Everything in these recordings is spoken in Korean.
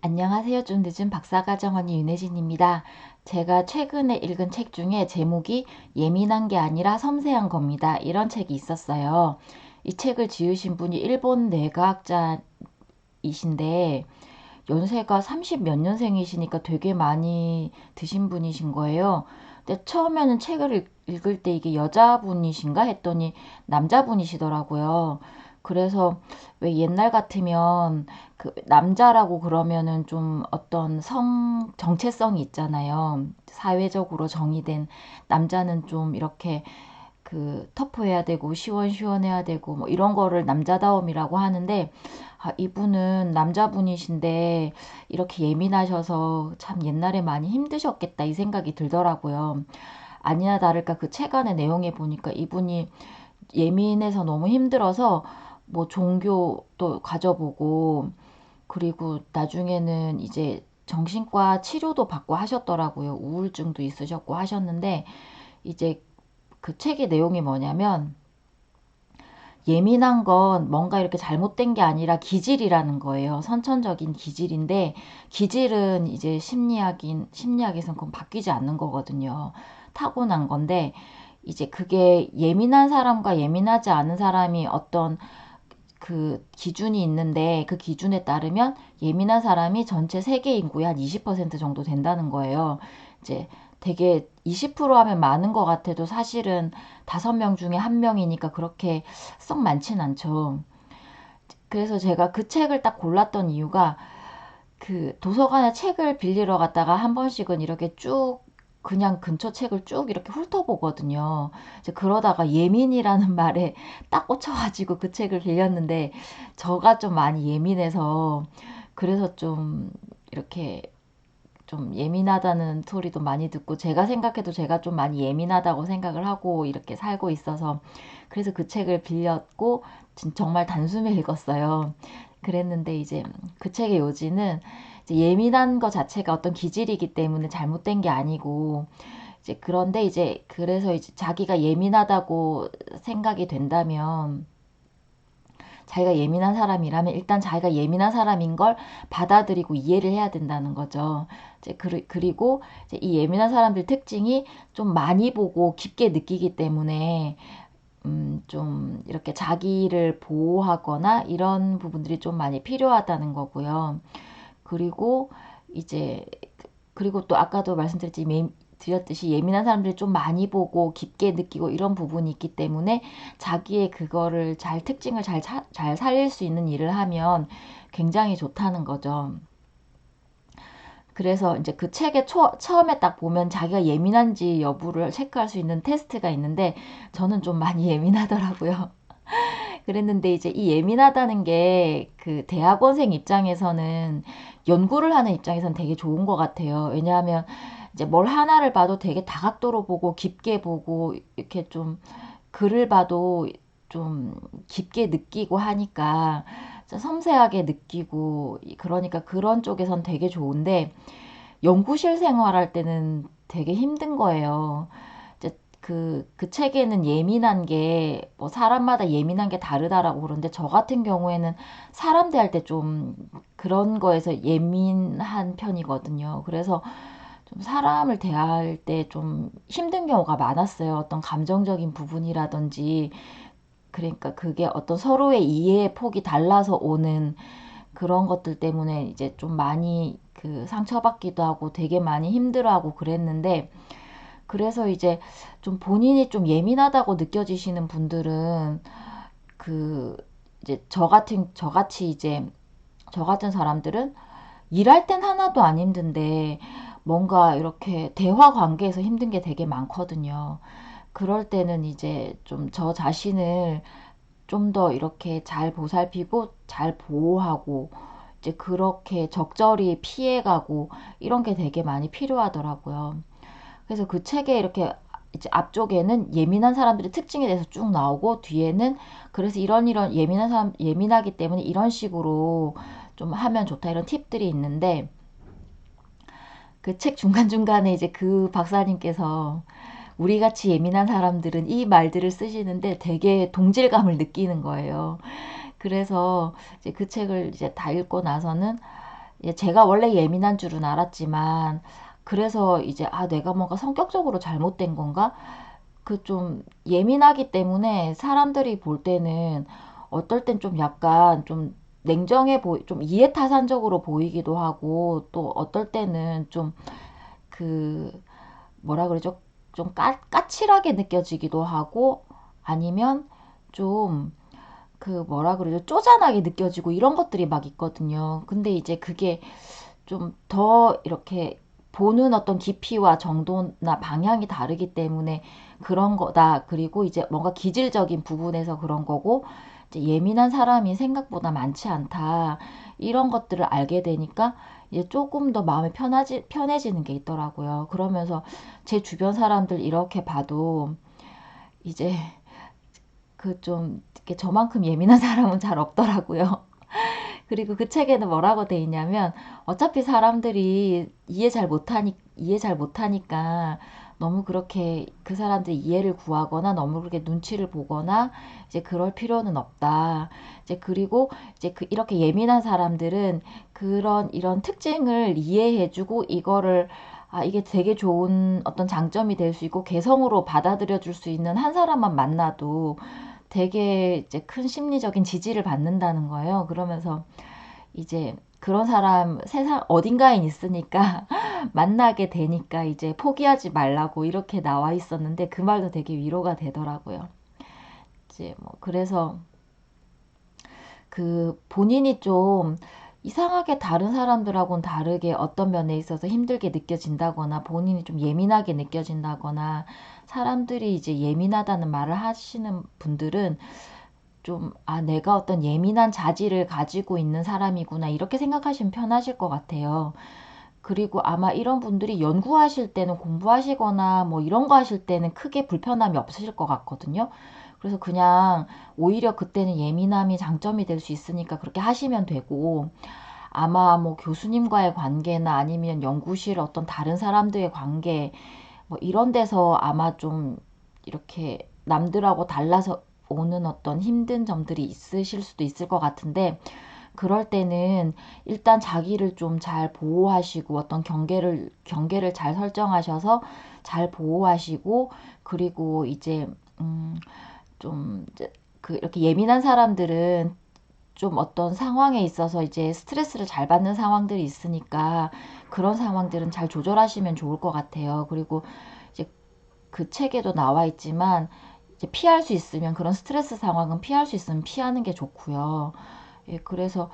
안녕하세요. 좀 늦은 박사과정언니 윤혜진입니다. 제가 최근에 읽은 책 중에 제목이 예민한 게 아니라 섬세한 겁니다. 이런 책이 있었어요. 이 책을 지으신 분이 일본 뇌과학자이신데 연세가 30 몇 년생이시니까 되게 많이 드신 분이신 거예요. 근데 처음에는 책을 읽을 때 이게 여자분이신가 했더니 남자분이시더라고요. 그래서 왜 옛날 같으면 그 남자라고 그러면은 좀 어떤 정체성이 있잖아요. 사회적으로 정의된 남자는 좀 이렇게 터프해야 되고 시원시원해야 되고 뭐 이런 거를 남자다움이라고 하는데, 이분은 남자분이신데 이렇게 예민하셔서 참 옛날에 많이 힘드셨겠다 이 생각이 들더라고요. 아니나 다를까 그 책 안의 내용에 보니까 이분이 예민해서 너무 힘들어서 뭐 종교도 가져보고, 그리고 나중에는 이제 정신과 치료도 받고 하셨더라고요. 우울증도 있으셨고 하셨는데, 이제 그 책의 내용이 뭐냐면 예민한 건 뭔가 이렇게 잘못된 게 아니라 기질이라는 거예요. 선천적인 기질인데, 기질은 이제 심리학에서는 그건 바뀌지 않는 거거든요. 타고난 건데, 이제 그게 예민한 사람과 예민하지 않은 사람이 어떤 그 기준이 있는데, 그 기준에 따르면 예민한 사람이 전체 세계 인구의 한 20% 정도 된다는 거예요. 이제 되게 20% 하면 많은 것 같아도 사실은 5명 중에 1명이니까 그렇게 썩 많진 않죠. 그래서 제가 그 책을 딱 골랐던 이유가, 그 도서관에 책을 빌리러 갔다가 한 번씩은 이렇게 쭉 그냥 근처 책을 쭉 이렇게 훑어보거든요. 이제 그러다가 예민이라는 말에 딱 꽂혀가지고 그 책을 빌렸는데, 저가 좀 많이 예민해서 그래서 좀 이렇게 좀 예민하다는 소리도 많이 듣고, 제가 생각해도 제가 좀 많이 예민하다고 생각을 하고 이렇게 살고 있어서 그래서 그 책을 빌렸고 정말 단숨에 읽었어요. 그랬는데 이제 그 책의 요지는, 이제 예민한 것 자체가 어떤 기질이기 때문에 잘못된 게 아니고, 이제 그런데 이제 그래서 이제 자기가 예민하다고 생각이 된다면, 자기가 예민한 사람이라면 일단 자기가 예민한 사람인 걸 받아들이고 이해를 해야 된다는 거죠. 이제 그리고 이제 이 예민한 사람들 특징이 좀 많이 보고 깊게 느끼기 때문에 좀 이렇게 자기를 보호하거나 이런 부분들이 좀 많이 필요하다는 거고요. 그리고 이제 그리고 또 아까도 드렸듯이 예민한 사람들이 좀 많이 보고 깊게 느끼고 이런 부분이 있기 때문에 자기의 그거를 특징을 잘 살릴 수 있는 일을 하면 굉장히 좋다는 거죠. 그래서 이제 그 책의 처음에 딱 보면 자기가 예민한지 여부를 체크할 수 있는 테스트가 있는데, 저는 좀 많이 예민하더라고요. 그랬는데 이제 이 예민하다는 게 그 대학원생 입장에서는, 연구를 하는 입장에서는 되게 좋은 것 같아요. 왜냐하면 이제 뭘 하나를 봐도 되게 다각도로 보고 깊게 보고 이렇게 좀 글을 봐도 좀 깊게 느끼고 하니까 섬세하게 느끼고, 그러니까 그런 쪽에선 되게 좋은데, 연구실 생활할 때는 되게 힘든 거예요. 이제 그 책에는 예민한 게, 뭐 사람마다 예민한 게 다르다라고 그러는데, 저 같은 경우에는 사람 대할 때 좀 그런 거에서 예민한 편이거든요. 그래서 좀 사람을 대할 때 좀 힘든 경우가 많았어요. 어떤 감정적인 부분이라든지, 그러니까 그게 어떤 서로의 이해의 폭이 달라서 오는 그런 것들 때문에 이제 좀 많이 상처받기도 하고 되게 많이 힘들어하고 그랬는데, 그래서 이제 좀 본인이 좀 예민하다고 느껴지시는 분들은 그 이제 저같이 이제 저 같은 사람들은 일할 땐 하나도 안 힘든데 뭔가 이렇게 대화 관계에서 힘든 게 되게 많거든요. 그럴 때는 이제 좀 저 자신을 좀 더 이렇게 잘 보살피고 잘 보호하고, 이제 그렇게 적절히 피해가고 이런 게 되게 많이 필요하더라고요. 그래서 그 책에 이렇게 이제 앞쪽에는 예민한 사람들의 특징에 대해서 쭉 나오고, 뒤에는 그래서 이런 예민한 사람, 예민하기 때문에 이런 식으로 좀 하면 좋다 이런 팁들이 있는데, 그 책 중간중간에 이제 그 박사님께서 우리 같이 예민한 사람들은 이 말들을 쓰시는데 되게 동질감을 느끼는 거예요. 그래서 이제 그 책을 이제 다 읽고 나서는 제가 원래 예민한 줄은 알았지만, 그래서 이제, 아, 내가 뭔가 성격적으로 잘못된 건가? 그 좀 예민하기 때문에 사람들이 볼 때는 어떨 땐 좀 약간 좀 좀 이해타산적으로 보이기도 하고, 또 어떨 때는 좀 그, 뭐라 그러죠? 좀 까칠하게 느껴지기도 하고, 아니면 좀 그 뭐라 그러죠? 쪼잔하게 느껴지고 이런 것들이 막 있거든요. 근데 이제 그게 좀 더 이렇게 보는 어떤 깊이와 정도나 방향이 다르기 때문에 그런 거다. 그리고 이제 뭔가 기질적인 부분에서 그런 거고, 이제 예민한 사람이 생각보다 많지 않다. 이런 것들을 알게 되니까 이제 조금 더 마음이 편해지는 게 있더라고요. 그러면서 제 주변 사람들 이렇게 봐도 이제 그 좀 저만큼 예민한 사람은 잘 없더라고요. 그리고 그 책에는 뭐라고 돼 있냐면, 어차피 사람들이 이해 잘 못하니까 너무 그렇게 그 사람들이 이해를 구하거나 너무 그렇게 눈치를 보거나 이제 그럴 필요는 없다. 이제 그리고 이제 이렇게 예민한 사람들은 이런 특징을 이해해주고 이거를, 아, 이게 되게 좋은 어떤 장점이 될 수 있고 개성으로 받아들여 줄 수 있는 한 사람만 만나도 되게 이제 큰 심리적인 지지를 받는다는 거예요. 그러면서 이제 그런 사람 세상 어딘가에 있으니까 만나게 되니까 이제 포기하지 말라고 이렇게 나와 있었는데, 그 말도 되게 위로가 되더라고요. 이제 뭐 그래서 그 본인이 좀 이상하게 다른 사람들하고는 다르게 어떤 면에 있어서 힘들게 느껴진다거나 본인이 좀 예민하게 느껴진다거나, 사람들이 이제 예민하다는 말을 하시는 분들은 좀, 아, 내가 어떤 예민한 자질을 가지고 있는 사람이구나, 이렇게 생각하시면 편하실 것 같아요. 그리고 아마 이런 분들이 연구하실 때는, 공부하시거나 뭐 이런 거 하실 때는 크게 불편함이 없으실 것 같거든요. 그래서 그냥 오히려 그때는 예민함이 장점이 될 수 있으니까 그렇게 하시면 되고, 아마 뭐 교수님과의 관계나 아니면 연구실 어떤 다른 사람들의 관계, 뭐 이런 데서 아마 좀 이렇게 남들하고 달라서 오는 어떤 힘든 점들이 있으실 수도 있을 것 같은데, 그럴 때는 일단 자기를 좀 잘 보호하시고 어떤 경계를 잘 설정하셔서 잘 보호하시고, 그리고 이제 좀 이제 이렇게 예민한 사람들은 좀 어떤 상황에 있어서 이제 스트레스를 잘 받는 상황들이 있으니까 그런 상황들은 잘 조절하시면 좋을 것 같아요. 그리고 이제 그 책에도 나와 있지만, 이제 피할 수 있으면, 그런 스트레스 상황은 피할 수 있으면 피하는 게 좋고요. 예, 그래서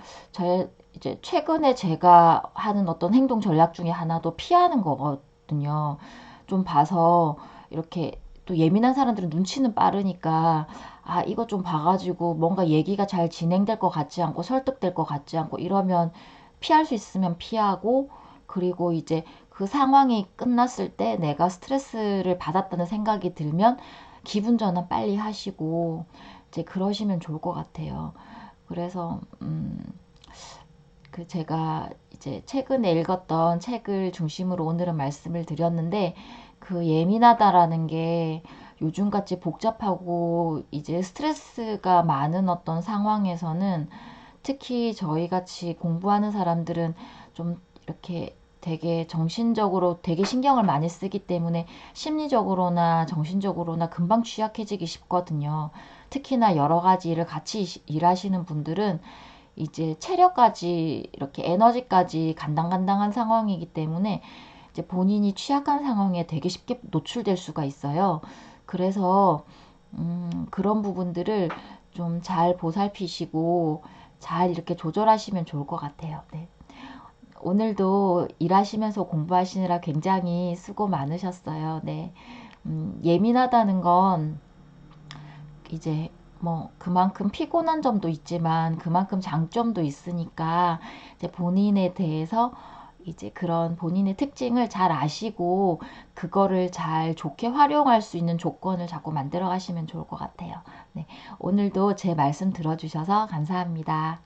이제 최근에 제가 하는 어떤 행동 전략 중에 하나도 피하는 거거든요. 좀 봐서 이렇게, 또 예민한 사람들은 눈치는 빠르니까, 아, 이거 좀 봐가지고 뭔가 얘기가 잘 진행될 것 같지 않고 설득될 것 같지 않고 이러면 피할 수 있으면 피하고, 그리고 이제 그 상황이 끝났을 때 내가 스트레스를 받았다는 생각이 들면 기분 전환 빨리 하시고 이제 그러시면 좋을 것 같아요. 그래서 그 제가 이제 최근에 읽었던 책을 중심으로 오늘은 말씀을 드렸는데, 그 예민하다라는 게 요즘같이 복잡하고 이제 스트레스가 많은 어떤 상황에서는, 특히 저희 같이 공부하는 사람들은 좀 이렇게 되게 정신적으로 되게 신경을 많이 쓰기 때문에 심리적으로나 정신적으로나 금방 취약해지기 쉽거든요. 특히나 여러 가지 일을 같이 일하시는 분들은 이제 체력까지 이렇게 에너지까지 간당간당한 상황이기 때문에 이제 본인이 취약한 상황에 되게 쉽게 노출될 수가 있어요. 그래서 그런 부분들을 좀 잘 보살피시고 잘 이렇게 조절하시면 좋을 것 같아요. 네. 오늘도 일하시면서 공부하시느라 굉장히 수고 많으셨어요. 네. 예민하다는 건 이제 뭐 그만큼 피곤한 점도 있지만 그만큼 장점도 있으니까, 이제 본인에 대해서 이제 그런 본인의 특징을 잘 아시고 그거를 잘 좋게 활용할 수 있는 조건을 자꾸 만들어 가시면 좋을 것 같아요. 네. 오늘도 제 말씀 들어주셔서 감사합니다.